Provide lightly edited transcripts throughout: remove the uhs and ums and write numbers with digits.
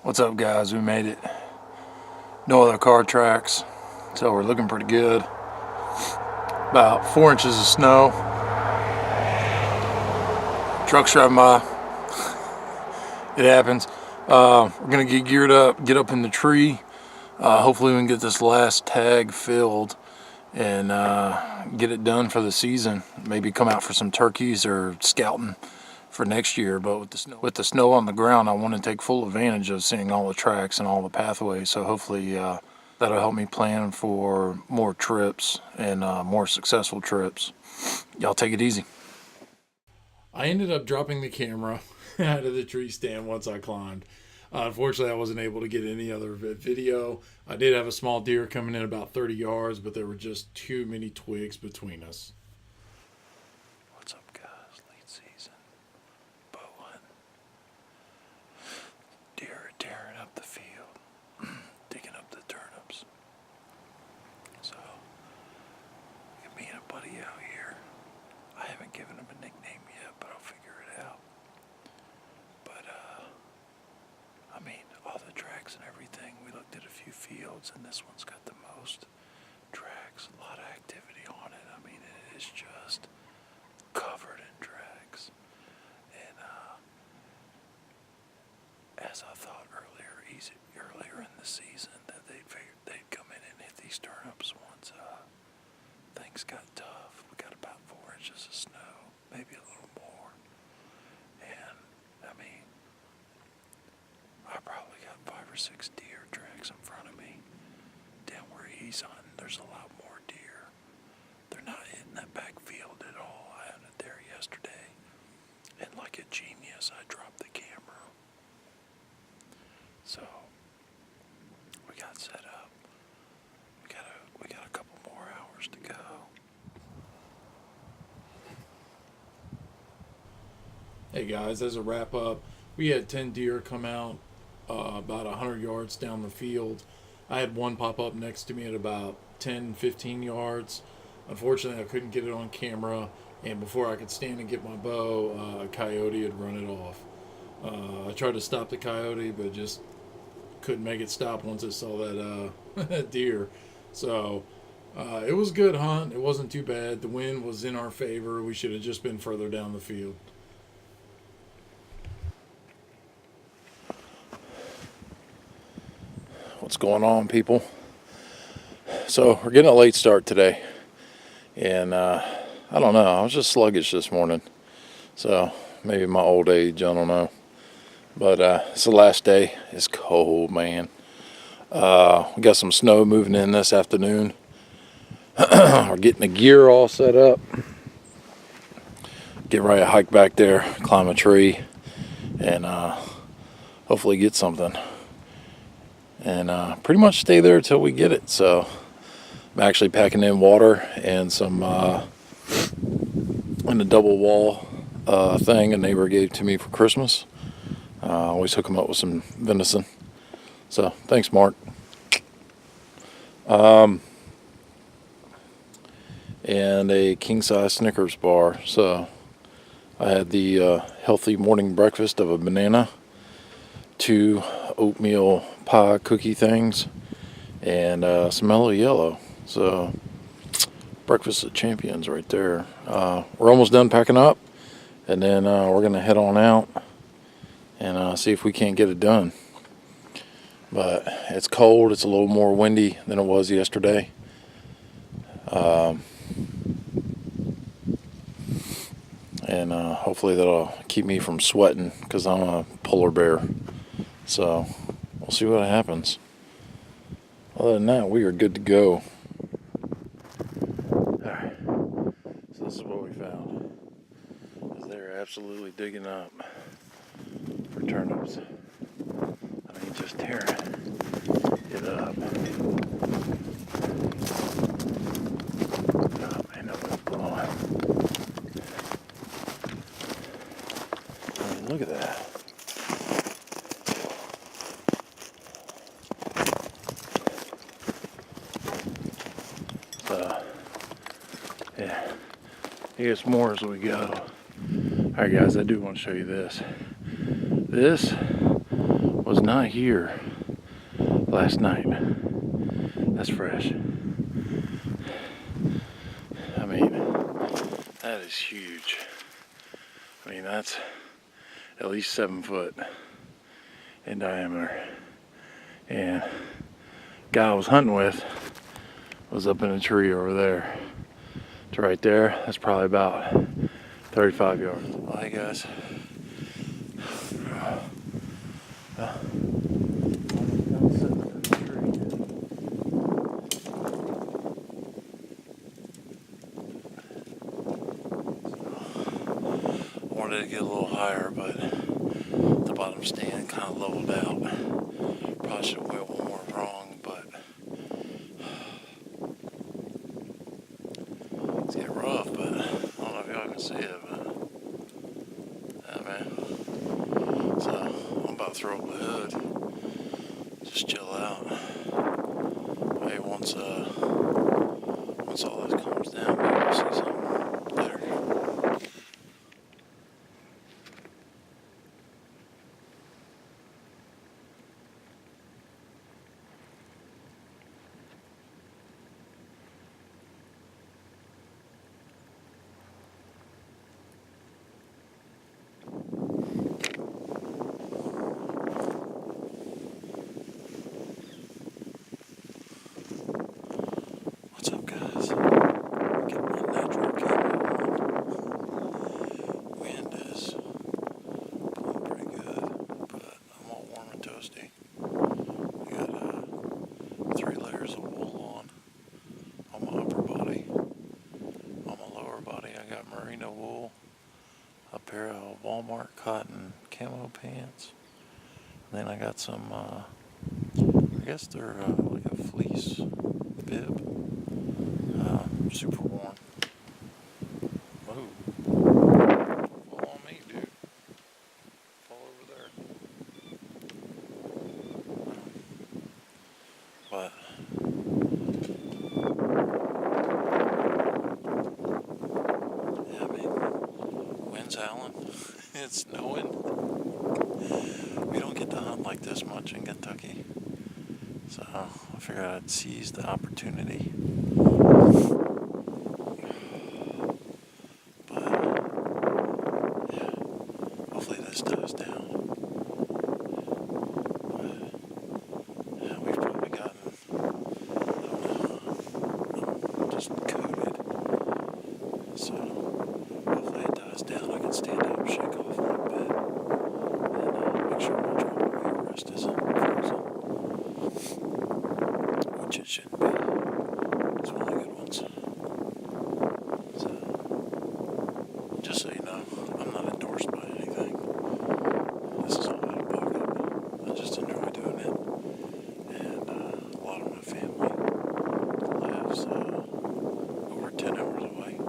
What's up, guys? We made it. No other car tracks, so we're looking pretty good. About 4 inches of snow. Truck's driving by. It happens. We're gonna get geared up, get up in the tree. Hopefully we can get this last tag filled and get it done for the season. Maybe come out for some turkeys or scouting for next year. But with the snow on the ground, I want to take full advantage of seeing all the tracks and all the pathways. So hopefully that'll help me plan for more trips and more successful trips. Y'all take it easy. I ended up dropping the camera out of the tree stand once I climbed. Unfortunately, I wasn't able to get any other video. I did have a small deer coming in about 30 yards, but there were just too many twigs between us. What's up, guys? Late season bow hunting. Deer are tearing up the field, digging up the turnips. So, me and a buddy out here. I haven't given him a nickname yet, but I'll figure it out. But, I mean, all the tracks and everything, we looked at a few fields, and this one's got the most tracks, a lot of activity on it. I mean, it is just covered in tracks. And, as I thought earlier in the season, that they'd come in and hit these turnips once, things got tough. We got about 4 inches of snow, maybe a little more. And, I mean, I probably got 5 or 6 deer tracks in front of me. Down where he's hunting, there's a lot more deer. They're not hitting that back field at all. I hunted there yesterday, and like a genius, I dropped the camera. So, we got set up. We got a couple more hours to go. Hey guys, as a wrap up, we had 10 deer come out about 100 yards down the field. I had one pop up next to me at about 10-15 yards. Unfortunately, I couldn't get it on camera, and before I could stand and get my bow, a coyote had run it off. I tried to stop the coyote, but just couldn't make it stop once it saw that deer. So it was a good hunt. It wasn't too bad. The wind was in our favor. We should have just been further down the field. What's going on, people? So we're getting a late start today, and I don't know, I was just sluggish this morning, so maybe my old age, I don't know, but it's the last day. It's cold, man. We got some snow moving in this afternoon. We're getting the gear all set up, get ready to hike back there, climb a tree, and hopefully get something. And pretty much stay there till we get it. So I'm actually packing in water and some and a double wall thing a neighbor gave to me for Christmas. Always hook him up with some venison. So thanks, Mark. And a king-size Snickers bar. So I had the healthy morning breakfast of a banana, 2 oatmeal pie cookie things, and some Mellow Yellow. So breakfast of champions right there. We're almost done packing up, and then we're gonna head on out and see if we can't get it done. But it's cold. It's a little more windy than it was yesterday. And hopefully that'll keep me from sweating, because I'm a polar bear. So we'll see what happens. Other than that, we are good to go. Alright, so this is what we found. They're absolutely digging up for turnips. I mean, just tearing it up. Oh man, that was blowing. I mean, look at that. He gets more as we go. Alright guys, I do want to show you this. This was not here last night. That's fresh. I mean, that is huge. I mean, that's at least 7 foot in diameter. And guy I was hunting with was up in a tree over there. To right there, that's probably about 35 yards. Well, hey guys. Wanted to get a little higher, but the bottom stand kind of leveled out. Probably should have went one more wrong, but it's getting rough. But I don't know if y'all can see it, but yeah, man. So I'm about to throw up the hood, just chill out. Hey, once all this calms down, maybe we'll see something better. What's up, guys? Get my natural camera on. Wind is blowing pretty good, but I'm all warm and toasty. I got 3 layers of wool on my upper body. On my lower body, I got merino wool, a pair of Walmart cotton camo pants. Then I got some, I guess they're like a fleece bib. Super warm. Whoa. Fall on me, dude. Fall over there. But yeah, I mean, wind's howling. It's snowing. We don't get to hunt like this much in Kentucky. So I figured I'd seize the opportunity. But yeah, hopefully this dies down. But yeah, we've probably gotten, I don't know, I'm just coated. So hopefully it dies down. I can stand up, shake off a little bit, and make sure my drop weight rest isn't frozen. Which it shouldn't be. It's one of the good ones. So, just so you know, I'm not endorsed by anything. This is all out of pocket. I just enjoy doing it. And a lot of my family lives over 10 hours away.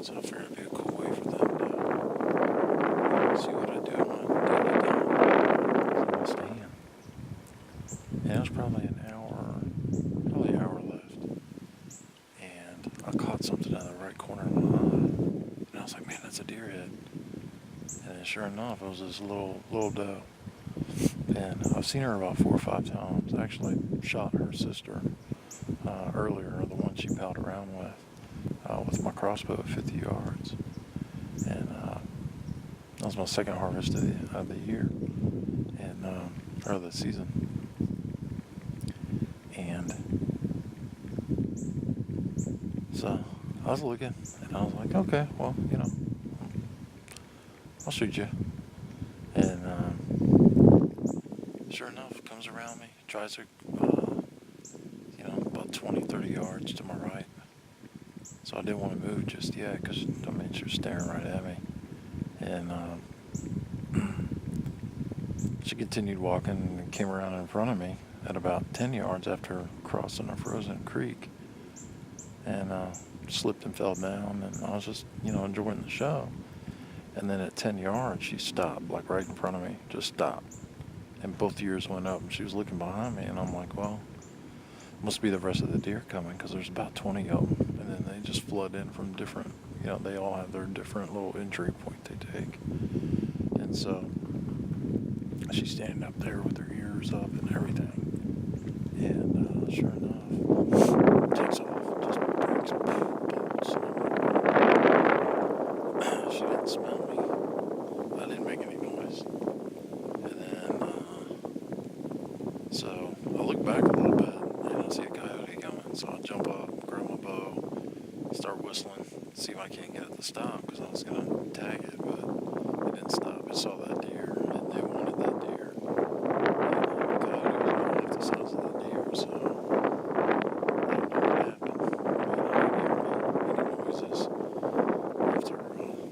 So I figured it'd be a cool way for them to see what I do in my daily time. So I stand. And it was probably an hour left. And I caught something out of the right corner of my eye. And I was like, man, that's a deer head. And then sure enough, it was this little doe. And I've seen her about 4 or 5 times. I actually shot her sister earlier, the one she palled around with my crossbow at 50 yards. And that was my second harvest of the year, and or the season. And so I was looking, and I was like, okay, well, you know, I'll shoot you. And sure enough, comes around me, tries to, about 20, 30 yards to my right. So I didn't want to move just yet, because, I mean, she was staring right at me. And she continued walking and came around in front of me at about 10 yards after crossing a frozen creek. And slipped and fell down, and I was just, enjoying the show. And then at 10 yards, she stopped, like right in front of me, just stopped. And both ears went up, and she was looking behind me, and I'm like, well, must be the rest of the deer coming, because there's about 20 of them. And then they just flood in from different, they all have their different little entry point they take. And so she's standing up there with her ears up and everything. And sure enough, takes off, just breaks bolts. She didn't smell me. I didn't make any noise. And then, so I look back a little bit and I see a coyote coming. So I jump up, grab my bow, start whistling, see if I can't get it to stop because I was going to tag it, but it didn't stop. It saw that deer and they wanted that deer. And the coyote was going off the sides of that deer, so I don't know what happened. I didn't hear any noises after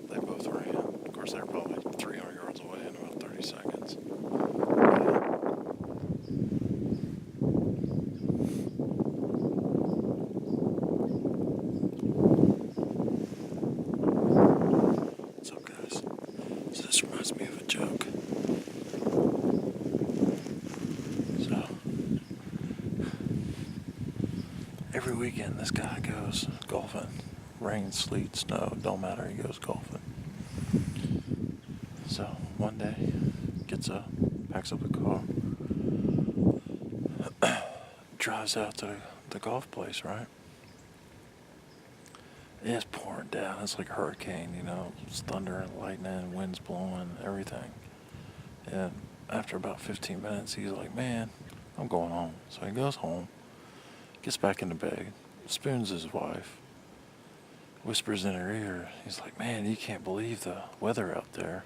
they both ran. Of course, they were probably 300 yards away in about 30 seconds. So guys, so this reminds me of a joke. So every weekend this guy goes golfing. Rain, sleet, snow, don't matter, he goes golfing. So one day, gets up, packs up a car, drives out to the golf place, right? It's pouring down. It's like a hurricane, It's thunder and lightning, winds blowing, everything. And after about 15 minutes, he's like, man, I'm going home. So he goes home, gets back into bed, spoons his wife, whispers in her ear. He's like, man, you can't believe the weather out there.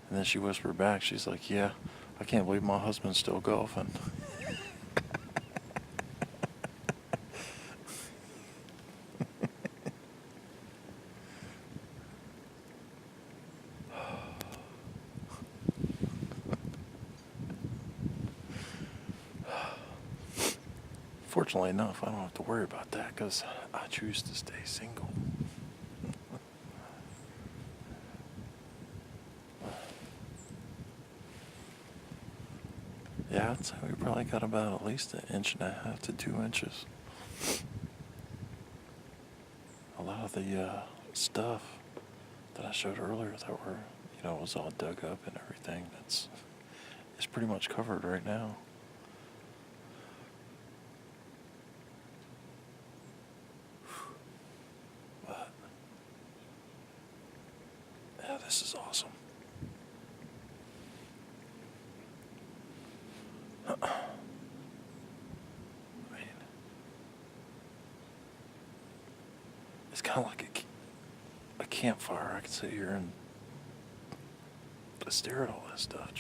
And then she whispered back, she's like, yeah, I can't believe my husband's still golfing. Fortunately enough, I don't have to worry about that because I choose to stay single. Yeah, I'd say we probably got about at least 1.5 to 2 inches. A lot of the stuff that I showed earlier that were, was all dug up and everything, it's pretty much covered right now. But, yeah, this is awesome. I mean, it's kind of like a campfire. I could sit here and stare at all this stuff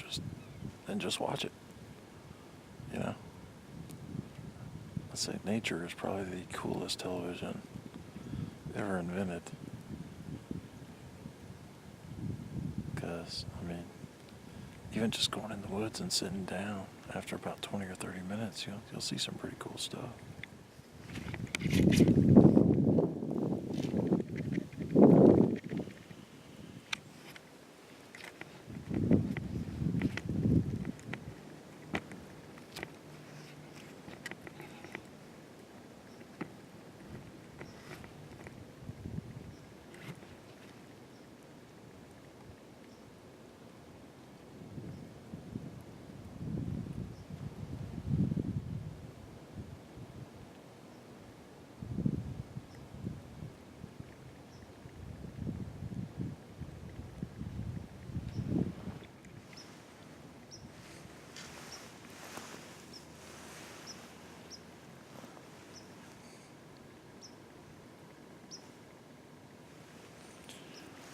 and just watch it. I'd say nature is probably the coolest television ever invented. Because, even just going in the woods and sitting down after about 20 or 30 minutes, you'll see some pretty cool stuff.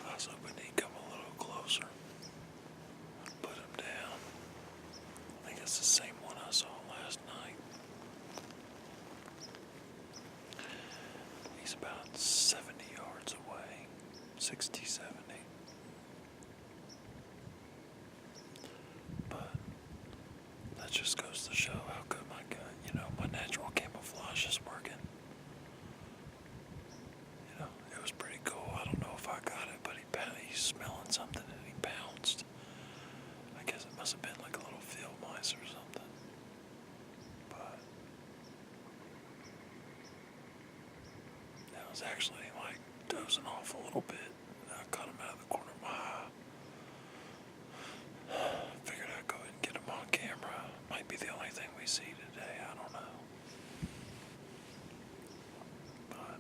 I was hoping he'd come a little closer. Put him down. I think it's the same one I saw last night. He's about 70 yards away. 60, 70. But that just goes to show how good my gun, my natural camouflage is working. It was pretty cool. I don't know if I got it, but he's smelling something and he pounced. I guess it must have been like a little field mice or something. But it was actually like dozing off a little bit. I caught him out of the corner of my eye. Figured I'd go ahead and get him on camera. Might be the only thing we see today. I don't know. But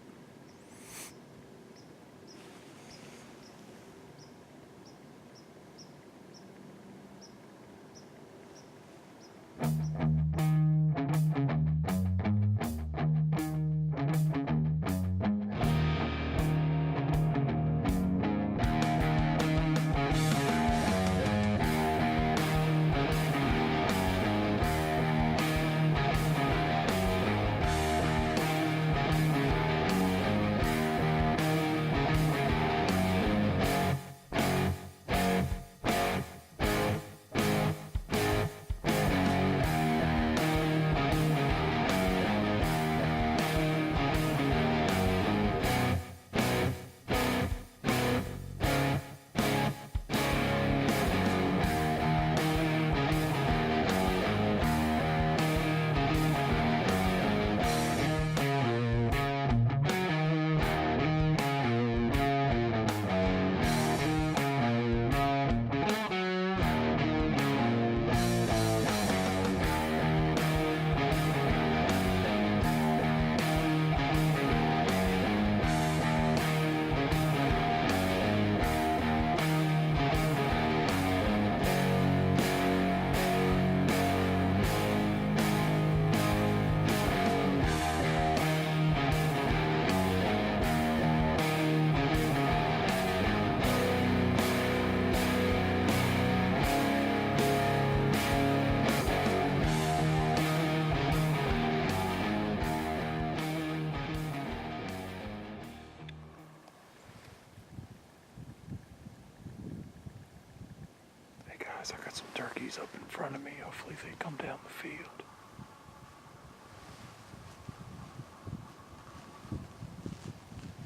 hey guys, I got some turkeys up in front of me. Hopefully they come down the field.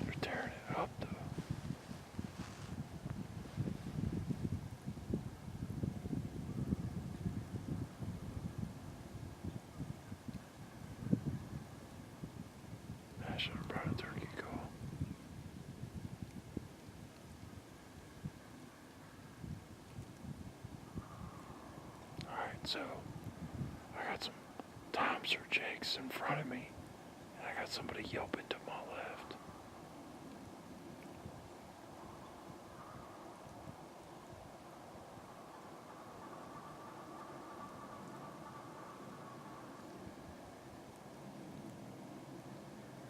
They're tearing it up though. I should have brought a turkey call. Alright, so I got some Toms or Jakes in front of me, and I got somebody yelping to my left.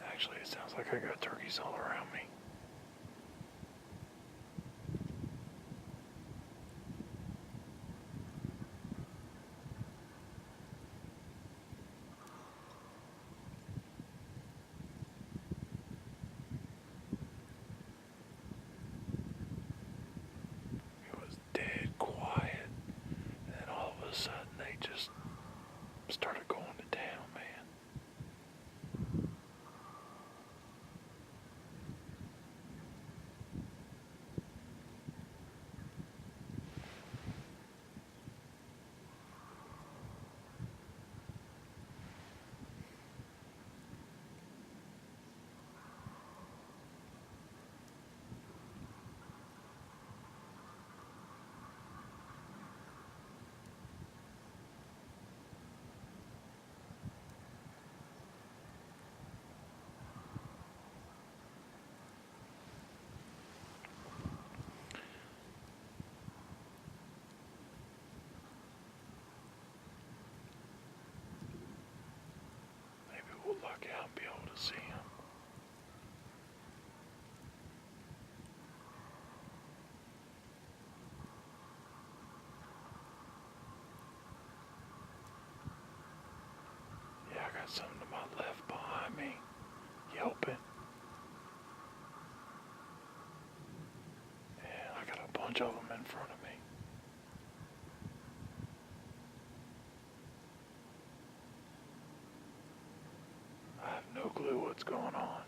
Actually, it sounds like I got turkeys all around me. It was dead quiet, and then all of a sudden they just started going to town, man. Maybe we'll luck out and be able to see him. Yeah, I got something to my left behind me, yelping. And I got a bunch of them in front of me. I have no clue what's going on.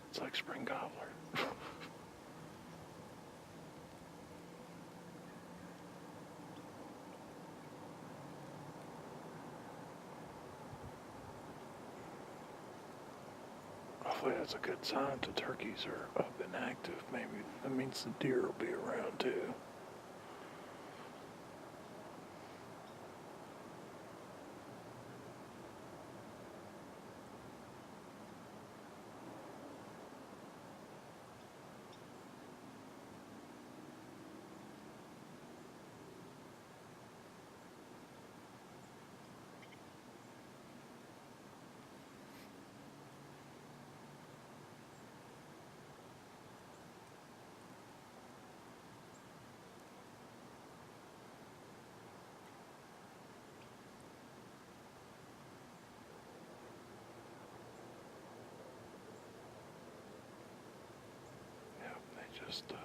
It's like spring gobbler. hopefully that's a good sign. The turkeys are up and active. Maybe that means the deer will be around too. Yep, they just stopped.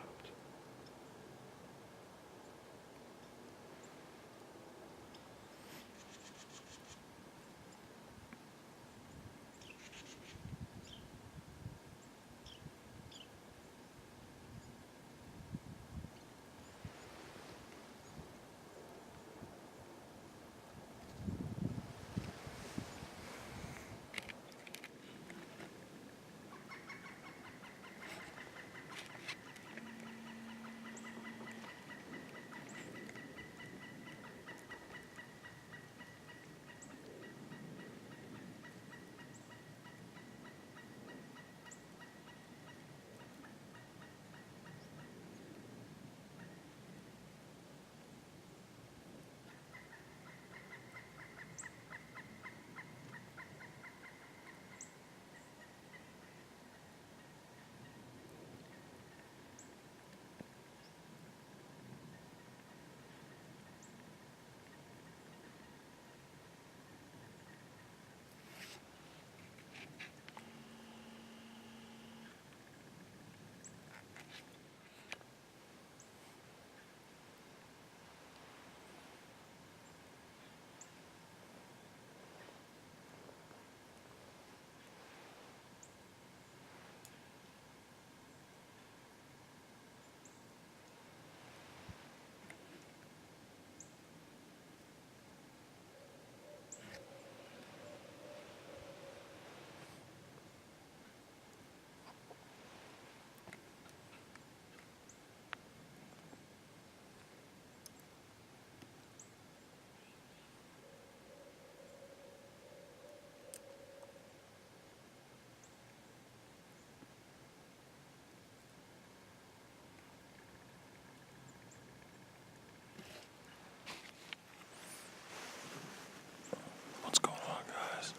What's going on, guys?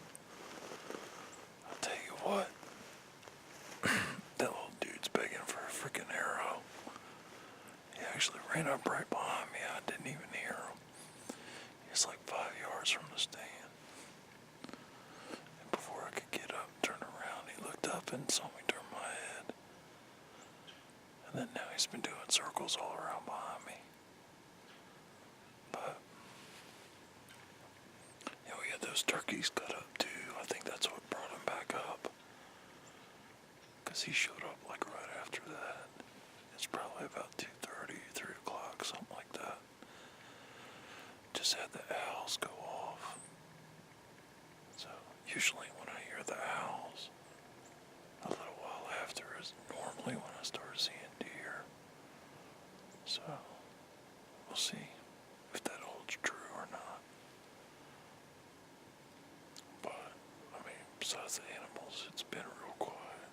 I'll tell you what. That little dude's begging for a freaking arrow. He actually ran up right behind me. I didn't even hear him. He's like 5 yards from the stand. And before I could get up and turn around, he looked up and saw me turn my head. And then now he's been doing circles all around behind me. But, yeah, we had those turkeys cut up too. I think that's what brought him back up. Because he showed up like right after that. It's probably about 2:30, 3 o'clock, something like that. Just had the owls go off. So usually when I hear the owls, a little while after is normally when I start seeing deer. So we'll see if that holds true or not. But, I mean, besides the animals, it's been real quiet.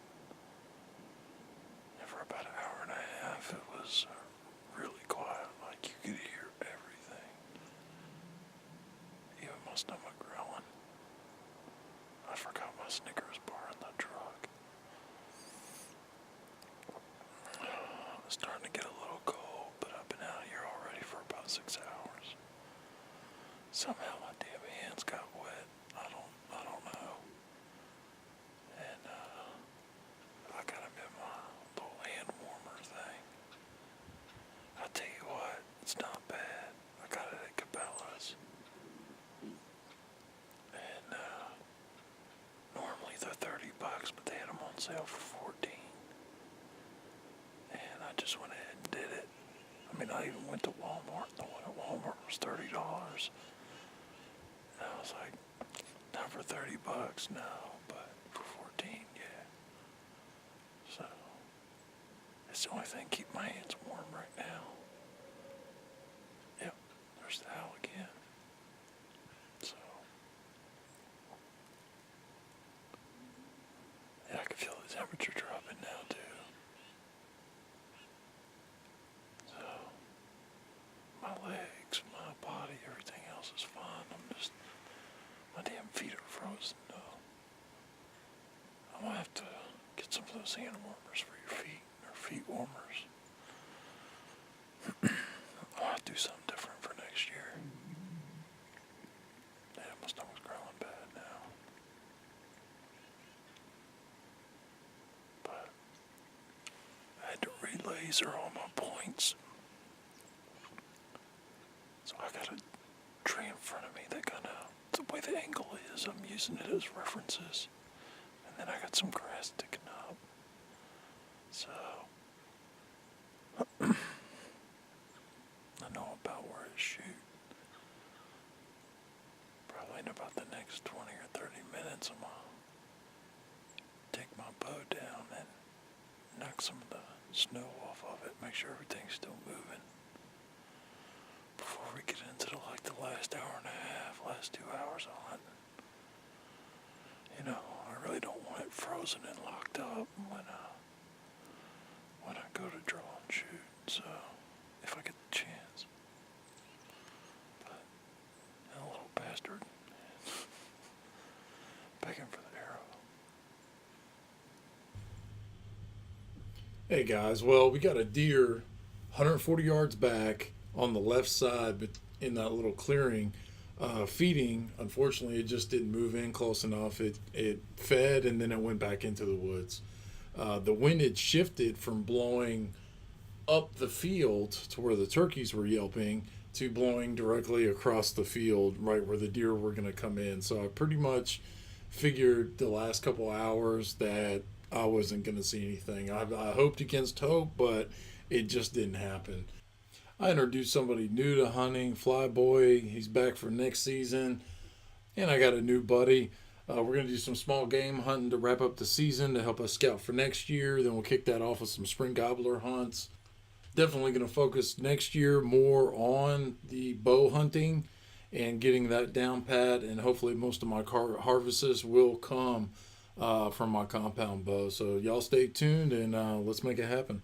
And for about an hour and a half, it was really quiet. Like you could hear everything. Even my stomach growling. I forgot my Snickers bar in the truck. It's starting to get a little cold, but I've been out here already for about 6 hours. Somehow my damn hands got wet. I don't know. And I got them in my little hand warmer thing. I tell you what, it's not bad. I got it at Cabela's. And normally they're $30, but they had them on sale for $14. And I just went ahead and did it. I mean, I even went to Walmart. The one at Walmart was $30. And I was like, not for $30, no, but for 14, yeah. That's the only thing keeping my hands warm right now. Yep, there's the owl again. So, yeah, I can feel the temperature dropping now too. So, my legs, my body, everything else is fine. My damn feet are frozen though. I'm gonna have to get some of those hand warmers for your feet, or feet warmers. I'll have to do something different for next year. Yeah, my stomach's growling bad now. But I had to re-laser all my points. So I got a tree in front of me that kind of, the way the angle is, I'm using it as references. And then I got some grass sticking up. So I know about where to shoot. Probably in about the next 20 or 30 minutes, I'm going to take my bow down and knock some of the snow off of it, make sure everything's still moving. Before we get into the last hour and a half, last 2 hours of hunting. You know, I really don't want it frozen and locked up when I go to draw and shoot. So, if I get the chance. But, that little bastard, begging for the arrow. Hey guys, well, we got a deer 140 yards back on the left side, but in that little clearing, feeding. Unfortunately, it just didn't move in close enough. It fed and then it went back into the woods. The wind had shifted from blowing up the field to where the turkeys were yelping to blowing directly across the field, right where the deer were going to come in. So I pretty much figured the last couple hours that I wasn't going to see anything. I hoped against hope, but it just didn't happen. I introduced somebody new to hunting, Flyboy. He's back for next season. And I got a new buddy. We're going to do some small game hunting to wrap up the season to help us scout for next year. Then we'll kick that off with some spring gobbler hunts. Definitely going to focus next year more on the bow hunting and getting that down pat. And hopefully most of my harvests will come from my compound bow. So y'all stay tuned and let's make it happen.